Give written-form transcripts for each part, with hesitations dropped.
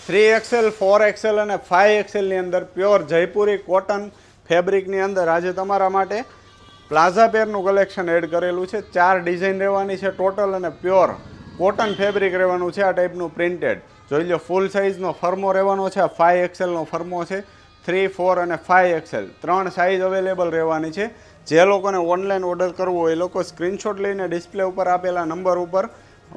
3XL 4XL અને 5XL ની અંદર પ્યોર જયપુરી કોટન ફેબ્રિકની અંદર આજે તમારા માટે પ્લાઝા પેરનું કલેક્શન એડ કરેલું છે. 4 ડિઝાઇન રહેવાની છે ટોટલ અને પ્યોર કોટન ફેબ્રિક રહેવાનું છે. આ ટાઈપનું પ્રિન્ટેડ જોઈ લો. ફૂલ સાઇઝનો ફર્મો રહેવાનો છે. આ 5XL નો ફર્મો છે. 3, 4 અને 5XL 3 સાઇઝ અવેલેબલ રહેવાની છે. જે લોકોને ઓનલાઈન ઓર્ડર કરવો હોય એ લોકો સ્ક્રીનશોટ લઈને ડિસ્પ્લે ઉપર આપેલા નંબર ઉપર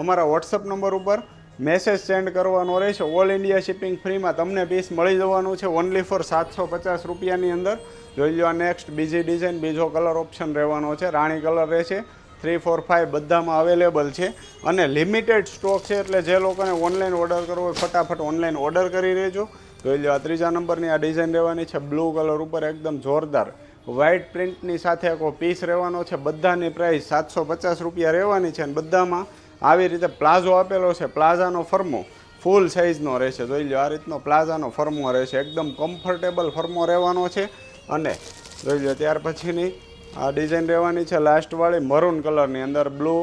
અમારા વોટ્સઅપ નંબર ઉપર મેસેજ સેન્ડ કરવાનો રહેશે. ઓલ ઇન્ડિયા શિપિંગ ફ્રીમાં તમને પીસ મળી જવાનું છે ઓનલી ફોર 750 રૂપિયાની અંદર. જોઈ લો. આ નેક્સ્ટ બીજી ડિઝાઇન બીજો કલર ઓપ્શન રહેવાનો છે. રાણી કલર રહેશે. 3, 4, 5 બધામાં અવેલેબલ છે અને લિમિટેડ સ્ટોક છે. એટલે જે લોકોને ઓનલાઈન ઓર્ડર કરવો હોય ફટાફટ ઓનલાઈન ઓર્ડર કરી લેજો. જોઈ લો. આ ત્રીજા નંબરની આ ડિઝાઇન રહેવાની છે બ્લુ કલર ઉપર એકદમ જોરદાર વ્હાઇટ પ્રિન્ટની સાથે આખો પીસ રહેવાનો છે. બધાની પ્રાઇસ 750 રૂપિયા રહેવાની છે અને બધામાં આવી રીતે પ્લાઝો આપેલો છે. પ્લાઝાનો ફર્મો ફૂલ સાઇઝનો રહેશે. જોઈ લો. આ રીતનો પ્લાઝાનો ફર્મો રહેશે. એકદમ કમ્ફર્ટેબલ ફર્મો રહેવાનો છે. અને જોઈ લો. ત્યાર પછીની આ ડિઝાઇન રહેવાની છે લાસ્ટવાળી મરૂન કલરની અંદર બ્લુ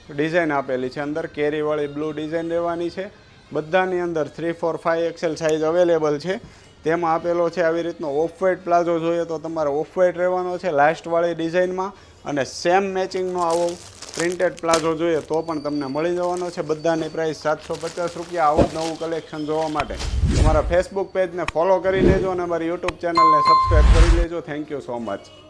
ડિઝાઇન આપેલી છે. અંદર કેરીવાળી બ્લુ ડિઝાઇન રહેવાની છે. બધાની અંદર 3, 4, 5XL સાઇઝ અવેલેબલ છે. તેમાં આપેલો છે આવી રીતનો ઓફ વ્હાઇટ પ્લાઝો જોઈએ તો તમારે ઓફ વ્હાઇટ રહેવાનો છે લાસ્ટવાળી ડિઝાઇનમાં. અને સેમ મેચિંગનો આવો પ્રિન્ટેડ પ્લાઝો જોઈએ તો પણ તમને મળી જવાનો છે. બધાની પ્રાઇસ 750 રૂપિયા. આવું જ નવું કલેક્શન જોવા માટે તમારા ફેસબુક પેજને ફોલો કરી લેજો અને અમારી યુટ્યુબ ચેનલને સબસ્ક્રાઈબ કરી લેજો. Thank you so much.